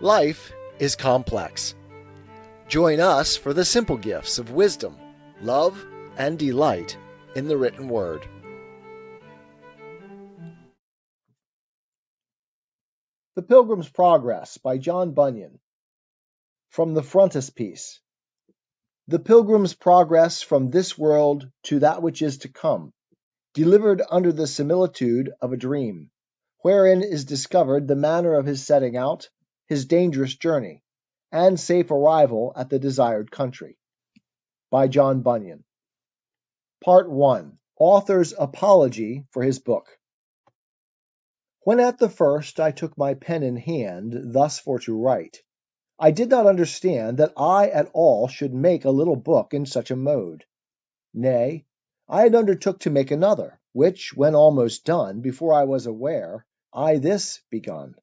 Life is complex. Join us for the simple gifts of wisdom, love, and delight in the written word. The Pilgrim's Progress by John Bunyan. From the frontispiece. The Pilgrim's Progress from this world to that which is to come, delivered under the similitude of a dream, wherein is discovered the manner of his setting out, his dangerous journey, and safe arrival at the desired country. By John Bunyan. Part 1. Author's Apology for his book. When at the first I took my pen in hand, thus for to write, I did not understand that I at all should make a little book in such a mode. Nay, I had undertook to make another, which, when almost done, before I was aware, I this begun.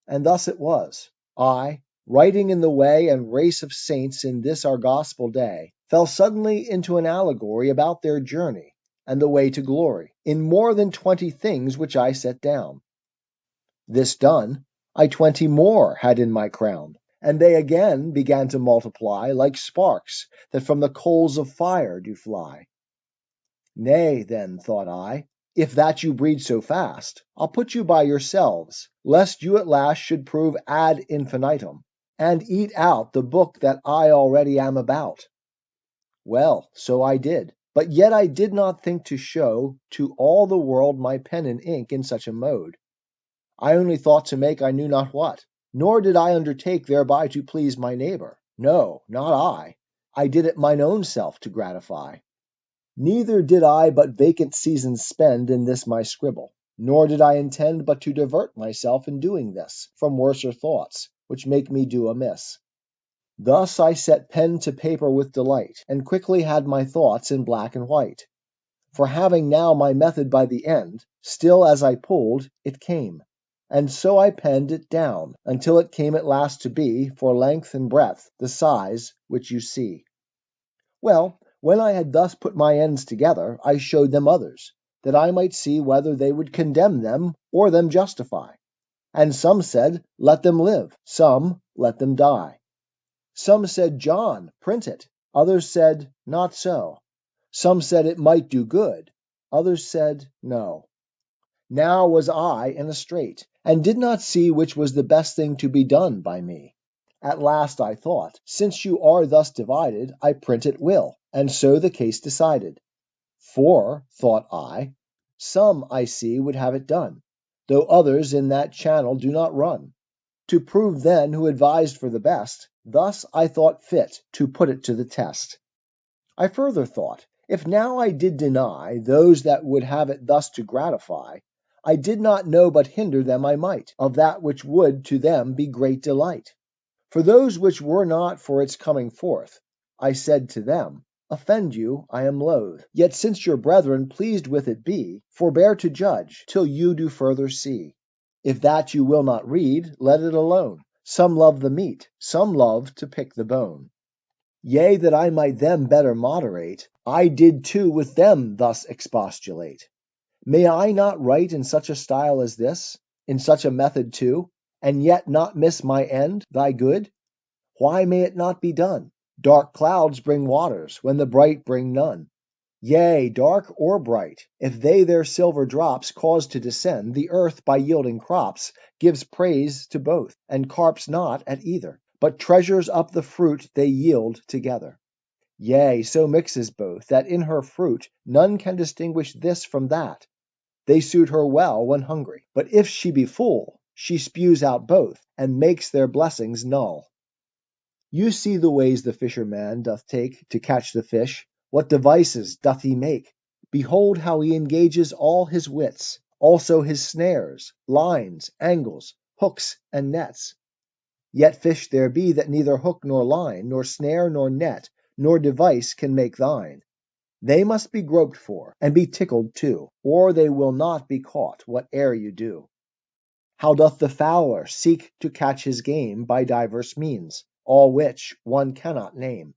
And thus it was, I, writing in the way and race of saints in this our gospel day, fell suddenly into an allegory about their journey, and the way to glory, in more than 20 things which I set down. This done, I 20 more had in my crown, and they again began to multiply, like sparks that from the coals of fire do fly. Nay, then, thought I, if that you breed so fast, I'll put you by yourselves, lest you at last should prove ad infinitum, and eat out the book that I already am about. Well, so I did, but yet I did not think to show to all the world my pen and ink in such a mode. I only thought to make I knew not what, nor did I undertake thereby to please my neighbor. No, not I. I did it mine own self to gratify. Neither did I but vacant seasons spend in this my scribble, nor did I intend but to divert myself in doing this, from worser thoughts, which make me do amiss. Thus I set pen to paper with delight, and quickly had my thoughts in black and white. For having now my method by the end, still as I pulled, it came. And so I penned it down, until it came at last to be, for length and breadth, the size which you see. Well, when I had thus put my ends together, I showed them others, that I might see whether they would condemn them or them justify. And some said, Let them live, some, Let them die. Some said, John, print it. Others said, Not so. Some said it might do good. Others said, No. Now was I in a strait, and did not see which was the best thing to be done by me. At last I thought, since you are thus divided, I print at will, and so the case decided. For, thought I, some, I see, would have it done, though others in that channel do not run. To prove then who advised for the best, thus I thought fit to put it to the test. I further thought, if now I did deny those that would have it thus to gratify, I did not know but hinder them I might, of that which would to them be great delight. For those which were not for its coming forth, I said to them, Offend you, I am loath, yet since your brethren pleased with it be, forbear to judge, till you do further see. If that you will not read, let it alone. Some love the meat, some love to pick the bone. Yea, that I might them better moderate, I did too with them thus expostulate. May I not write in such a style as this, in such a method too, and yet not miss my end, thy good? Why may it not be done? Dark clouds bring waters, when the bright bring none. Yea, dark or bright, if they their silver drops cause to descend, the earth by yielding crops gives praise to both, and carps not at either, but treasures up the fruit they yield together. Yea, so mixes both, that in her fruit none can distinguish this from that. They suit her well when hungry, but if she be full, she spews out both, and makes their blessings null. You see the ways the fisherman doth take to catch the fish, what devices doth he make? Behold how he engages all his wits, also his snares, lines, angles, hooks, and nets. Yet fish there be that neither hook nor line, nor snare nor net, nor device can make thine. They must be groped for, and be tickled too, or they will not be caught, whate'er you do. How doth the fowler seek to catch his game by divers means, all which one cannot name?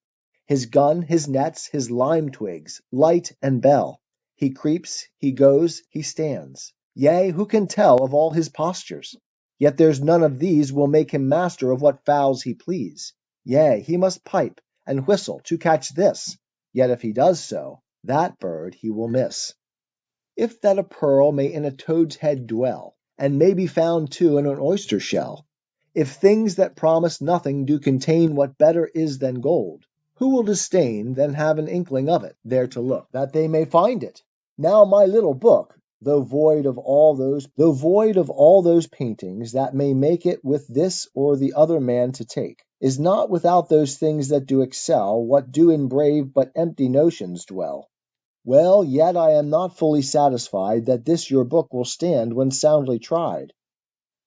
His gun, his nets, his lime twigs, light and bell. He creeps, he goes, he stands. Yea, who can tell of all his postures? Yet there's none of these will make him master of what fowls he please. Yea, he must pipe and whistle to catch this, yet if he does so, that bird he will miss. If that a pearl may in a toad's head dwell, and may be found too in an oyster shell, if things that promise nothing do contain what better is than gold, who will disdain than have an inkling of it, there to look, that they may find it? Now my little book, though void of all those paintings that may make it with this or the other man to take, is not without those things that do excel what do in brave but empty notions dwell. Well, yet I am not fully satisfied that this your book will stand when soundly tried.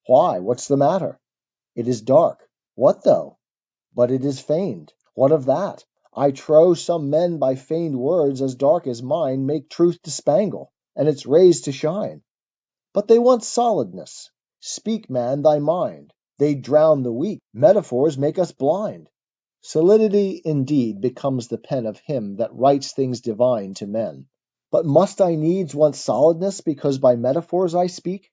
Why, what's the matter? It is dark. What though? But it is feigned. What of that? I trow some men by feigned words as dark as mine make truth to spangle, and its rays to shine. But they want solidness. Speak, man, thy mind. They drown the weak. Metaphors make us blind. Solidity indeed becomes the pen of him that writes things divine to men. But must I needs want solidness because by metaphors I speak?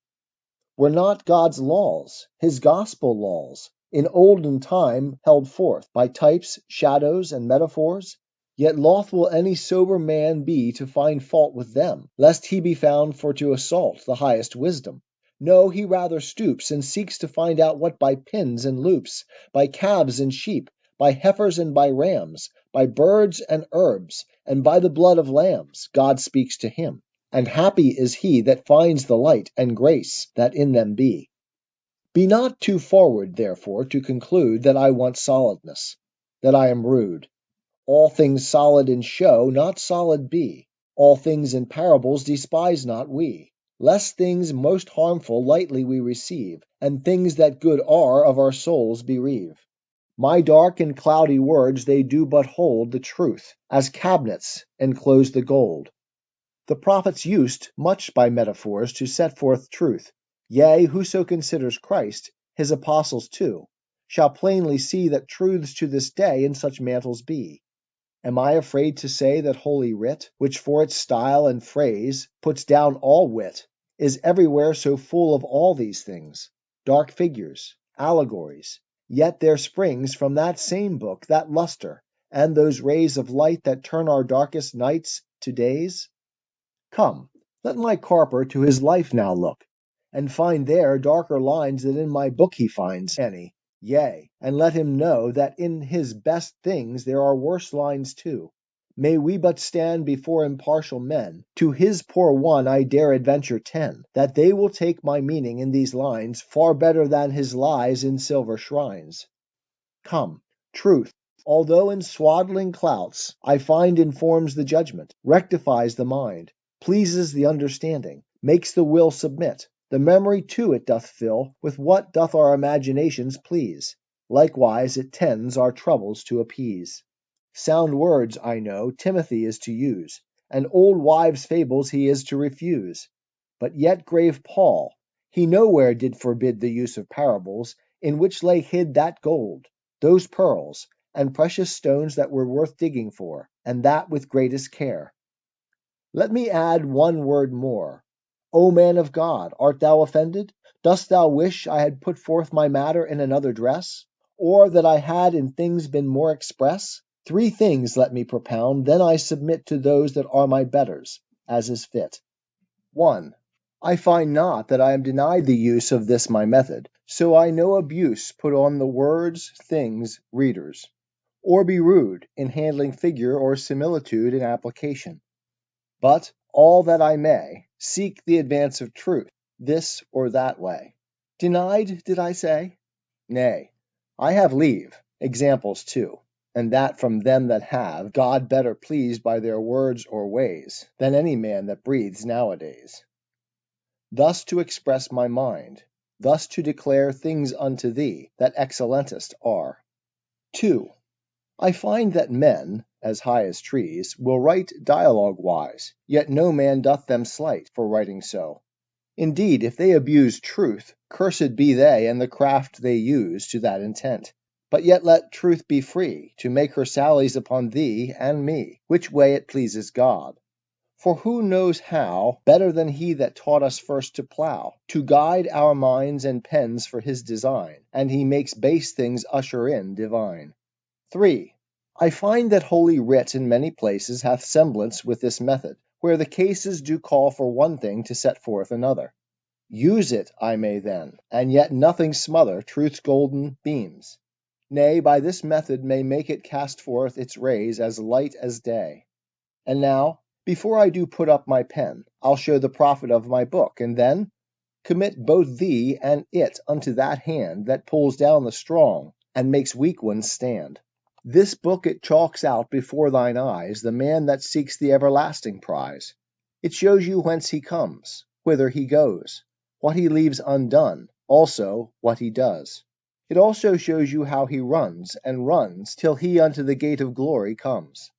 Were not God's laws, his gospel laws, in olden time held forth by types, shadows, and metaphors? Yet loth will any sober man be to find fault with them, lest he be found for to assault the highest wisdom. No, he rather stoops and seeks to find out what by pins and loops, by calves and sheep, by heifers and by rams, by birds and herbs, and by the blood of lambs, God speaks to him. And happy is he that finds the light and grace that in them be. Be not too forward, therefore, to conclude that I want solidness, that I am rude. All things solid in show, not solid be. All things in parables despise not we. Lest things most harmful lightly we receive, and things that good are of our souls bereave. My dark and cloudy words they do but hold the truth, as cabinets enclose the gold. The prophets used much by metaphors to set forth truth. Yea, whoso considers Christ, his apostles too, shall plainly see that truths to this day in such mantles be. Am I afraid to say that Holy Writ, which for its style and phrase puts down all wit, is everywhere so full of all these things, dark figures, allegories, yet there springs from that same book that lustre, and those rays of light that turn our darkest nights to days? Come, let my carper to his life now look, and find there darker lines than in my book he finds any. Yea, and let him know that in his best things there are worse lines too. May we but stand before impartial men, to his poor one I dare adventure 10, that they will take my meaning in these lines far better than his lies in silver shrines. Come, truth, although in swaddling clouts, I find informs the judgment, rectifies the mind, pleases the understanding, makes the will submit. The memory too it doth fill with what doth our imaginations please. Likewise it tends our troubles to appease. Sound words, I know, Timothy is to use, and old wives' fables he is to refuse. But yet grave Paul, he nowhere did forbid the use of parables, in which lay hid that gold, those pearls, and precious stones that were worth digging for, and that with greatest care. Let me add one word more. O man of God, art thou offended? Dost thou wish I had put forth my matter in another dress? Or that I had in things been more express? 3 things let me propound, then I submit to those that are my betters, as is fit. 1. I find not that I am denied the use of this my method, so I no abuse put on the words, things, readers, or be rude in handling figure or similitude in application. But all that I may, seek the advance of truth, this or that way. Denied, did I say? Nay, I have leave, examples too, and that from them that have, God better pleased by their words or ways, than any man that breathes nowadays. Thus to express my mind, thus to declare things unto thee that excellentest are. 2. I find that men, as high as trees, will write dialogue-wise, yet no man doth them slight for writing so. Indeed, if they abuse truth, cursed be they and the craft they use to that intent. But yet let truth be free, to make her sallies upon thee and me, which way it pleases God. For who knows how, better than he that taught us first to plough, to guide our minds and pens for his design, and he makes base things usher in divine. 3. I find that Holy Writ in many places hath semblance with this method, where the cases do call for one thing to set forth another. Use it I may then, and yet nothing smother truth's golden beams. Nay, by this method may make it cast forth its rays as light as day. And now, before I do put up my pen, I'll show the profit of my book, and then commit both thee and it unto that hand that pulls down the strong, and makes weak ones stand. This book it chalks out before thine eyes the man that seeks the everlasting prize. It shows you whence he comes, whither he goes, what he leaves undone, also what he does. It also shows you how he runs, and runs, till he unto the gate of glory comes.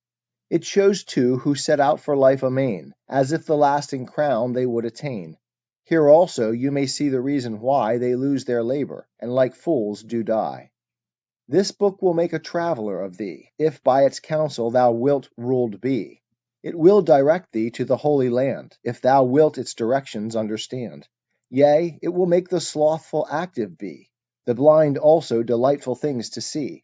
It shows too who set out for life amain, as if the lasting crown they would attain. Here also you may see the reason why they lose their labor, and like fools do die. This book will make a traveller of thee, if by its counsel thou wilt ruled be. It will direct thee to the Holy Land, if thou wilt its directions understand. Yea, it will make the slothful active be, the blind also delightful things to see.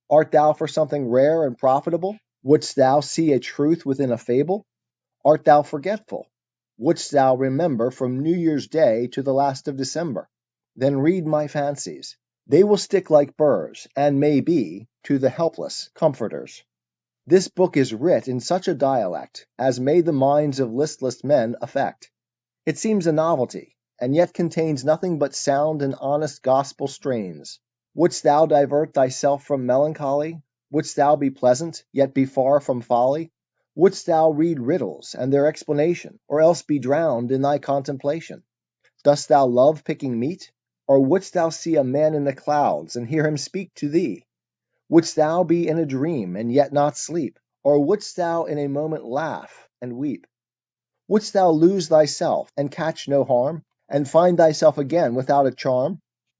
Art thou for something rare and profitable? Wouldst thou see a truth within a fable? Art thou forgetful? Wouldst thou remember from New Year's Day to the last of December? Then read my fancies. They will stick like burrs, and may be, to the helpless, comforters. This book is writ in such a dialect as may the minds of listless men affect. It seems a novelty, and yet contains nothing but sound and honest gospel strains. Wouldst thou divert thyself from melancholy? Wouldst thou be pleasant, yet be far from folly? Wouldst thou read riddles and their explanation, or else be drowned in thy contemplation? Dost thou love picking meat? Or wouldst thou see a man in the clouds, and hear him speak to thee? Wouldst thou be in a dream, and yet not sleep? Or wouldst thou in a moment laugh and weep? Wouldst thou lose thyself, and catch no harm, and find thyself again without a charm?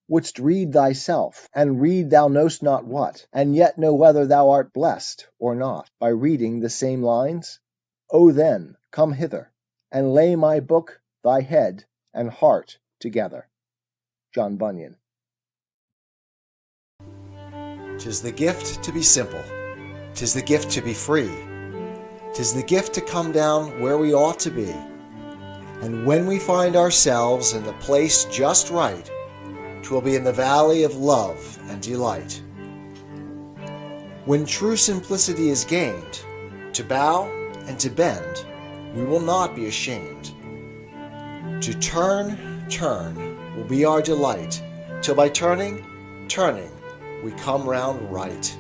Wouldst read thyself, and read thou know'st not what, and yet know whether thou art blessed or not, by reading the same lines? O then, come hither, and lay my book, thy head and heart together. John Bunyan. 'Tis the gift to be simple, 'tis the gift to be free, 'tis the gift to come down where we ought to be, and when we find ourselves in the place just right, 'twill be in the valley of love and delight. When true simplicity is gained, to bow and to bend, we will not be ashamed. To turn will be our delight, till by turning, we come round right.